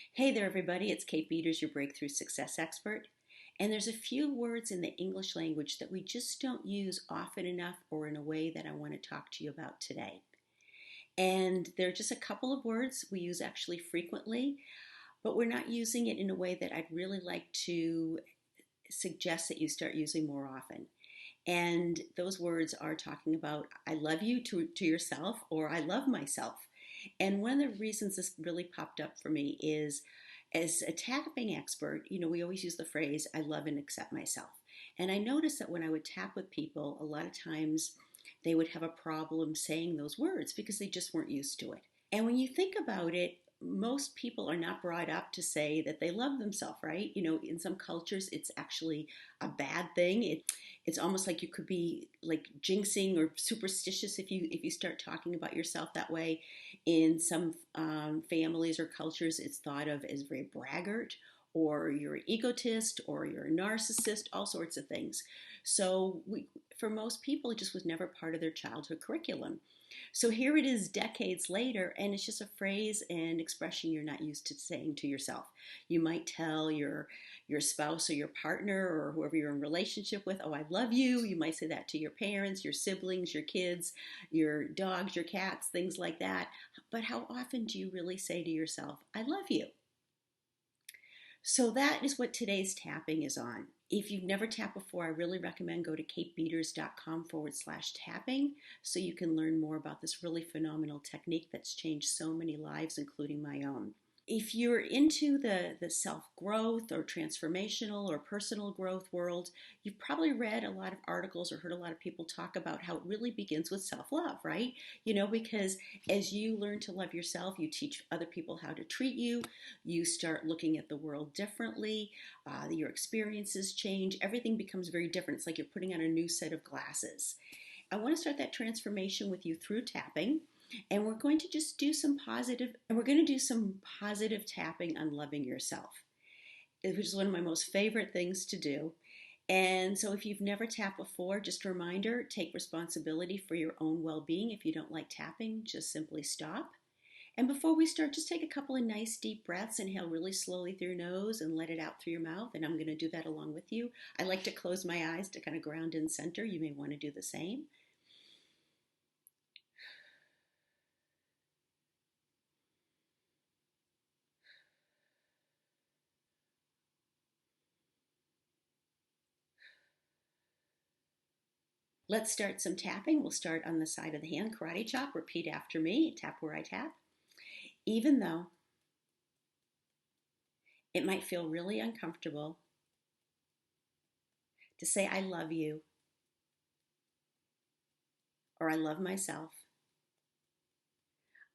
Hey there, everybody. It's Kate Peters, your breakthrough success expert. And there's a few words in the English language that we just don't use often enough or in a way that I want to talk to you about today. And there are just a couple of words we use actually frequently, but we're not using it in a way that I'd really like to suggest that you start using more often. And those words are talking about I love you to yourself or I love myself. And one of the reasons this really popped up for me is as a tapping expert, we always use the phrase I love and accept myself. And I noticed that when I would tap with people, a lot of times they would have a problem saying those words because they just weren't used to it. And when you think about it, most people are not brought up to say that they love themselves, right? In some cultures, it's actually a bad thing. It's almost like you could be like jinxing or superstitious if you start talking about yourself that way. In some families or cultures, it's thought of as very braggart, or you're an egotist, or you're a narcissist, all sorts of things. So for most people, it just was never part of their childhood curriculum. So here it is decades later, and it's just a phrase and expression you're not used to saying to yourself. You might tell your spouse or your partner or whoever you're in relationship with, oh, I love you. You might say that to your parents, your siblings, your kids, your dogs, your cats, things like that. But how often do you really say to yourself, I love you? So that is what today's tapping is on. If you've never tapped before, I really recommend go to katebeters.com/tapping so you can learn more about this really phenomenal technique that's changed so many lives, including my own. If you're into the self-growth or transformational or personal growth world, you've probably read a lot of articles or heard a lot of people talk about how it really begins with self-love, right? Because as you learn to love yourself, you teach other people how to treat you, you start looking at the world differently, your experiences change, everything becomes very different. It's like you're putting on a new set of glasses. I want to start that transformation with you through tapping. And we're going to just do some positive tapping on loving yourself, which is one of my most favorite things to do. And so if you've never tapped before, just a reminder, take responsibility for your own well-being. If you don't like tapping, just simply stop. And before we start, just take a couple of nice deep breaths, inhale really slowly through your nose and let it out through your mouth. And I'm going to do that along with you. I like to close my eyes to kind of ground in center. You may want to do the same. Let's start some tapping. We'll start on the side of the hand, karate chop. Repeat after me, tap where I tap. Even though it might feel really uncomfortable to say I love you or I love myself,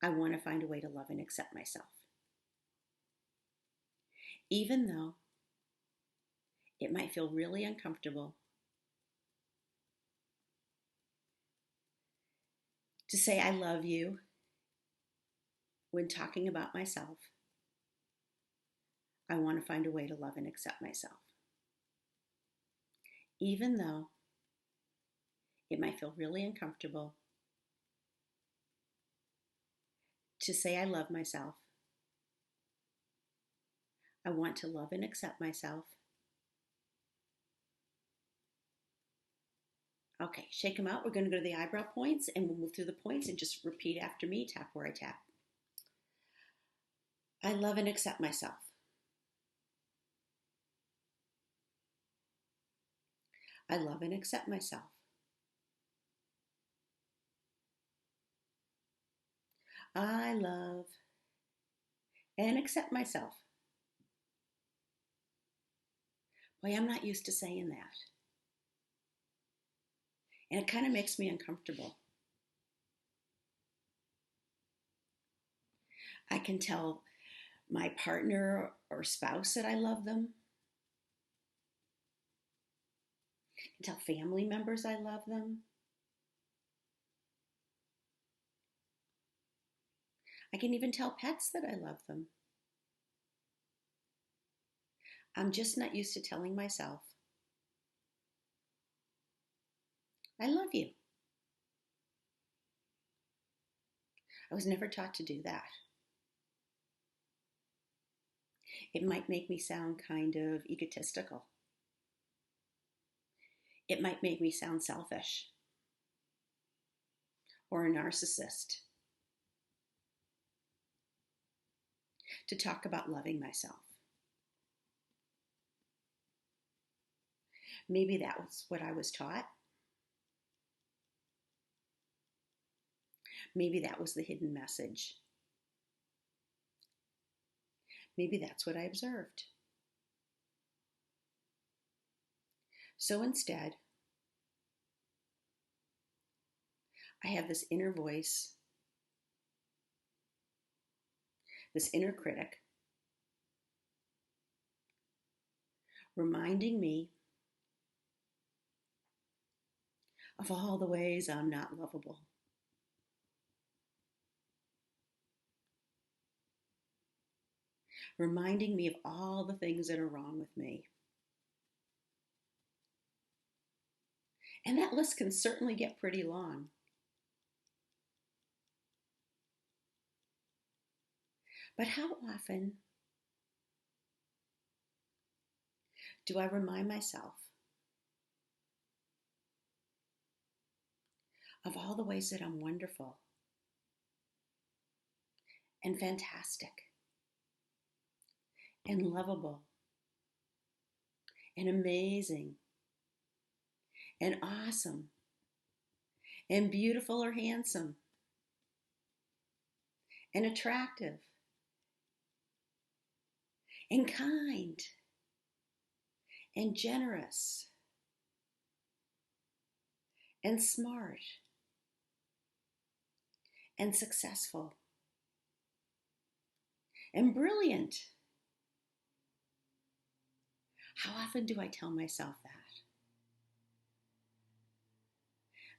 I want to find a way to love and accept myself. Even though it might feel really uncomfortable to say I love you when talking about myself, I want to find a way to love and accept myself. Even though it might feel really uncomfortable to say I love myself, I want to love and accept myself. Okay, shake them out. We're going to go to the eyebrow points and we'll move through the points and just repeat after me, tap where I tap. I love and accept myself. I love and accept myself. I love and accept myself. Boy, I'm not used to saying that. And it kind of makes me uncomfortable. I can tell my partner or spouse that I love them. I can tell family members I love them. I can even tell pets that I love them. I'm just not used to telling myself, I love you. I was never taught to do that. It might make me sound kind of egotistical. It might make me sound selfish or a narcissist to talk about loving myself. Maybe that was what I was taught. Maybe that was the hidden message. Maybe that's what I observed. So instead, I have this inner voice, this inner critic, reminding me of all the ways I'm not lovable. Reminding me of all the things that are wrong with me. And that list can certainly get pretty long. But how often do I remind myself of all the ways that I'm wonderful and fantastic and lovable and amazing and awesome and beautiful or handsome and attractive and kind and generous and smart and successful and brilliant. How often do I tell myself that?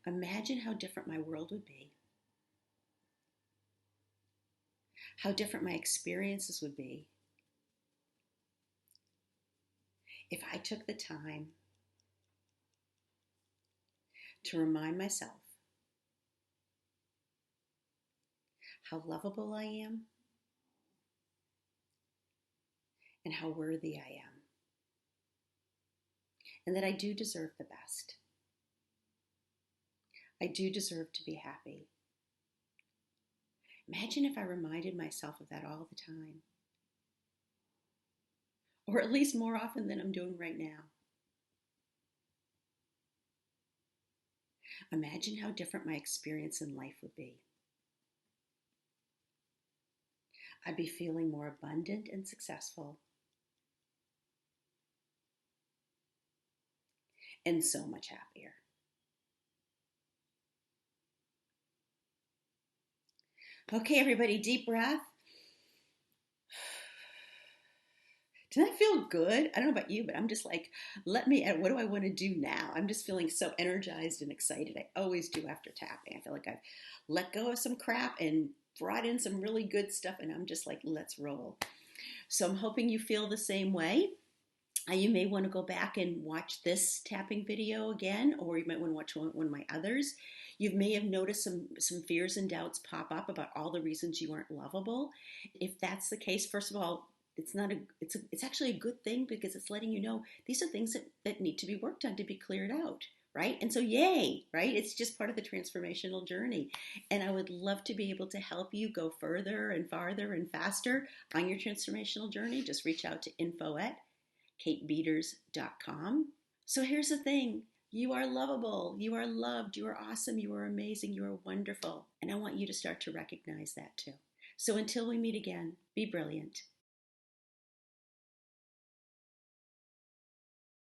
Imagine how different my world would be, how different my experiences would be if I took the time to remind myself how lovable I am and how worthy I am, and that I do deserve the best. I do deserve to be happy. Imagine if I reminded myself of that all the time, or at least more often than I'm doing right now. Imagine how different my experience in life would be. I'd be feeling more abundant and successful, and so much happier. Okay, everybody, deep breath. Doesn't that feel good? I don't know about you, but I'm just like, what do I want to do now? I'm just feeling so energized and excited. I always do after tapping. I feel like I've let go of some crap and brought in some really good stuff, and I'm just like, let's roll. So I'm hoping you feel the same way. You may want to go back and watch this tapping video again, or you might want to watch one of my others. You may have noticed some fears and doubts pop up about all the reasons you aren't lovable. If that's the case, first of all, it's actually a good thing, because it's letting you know these are things that need to be worked on, to be cleared out, right? And so yay, right? It's just part of the transformational journey. And I would love to be able to help you go further and farther and faster on your transformational journey. Just reach out to info@katebeaters.com. So here's the thing. You are lovable. You are loved. You are awesome. You are amazing. You are wonderful. And I want you to start to recognize that too. So until we meet again, be brilliant.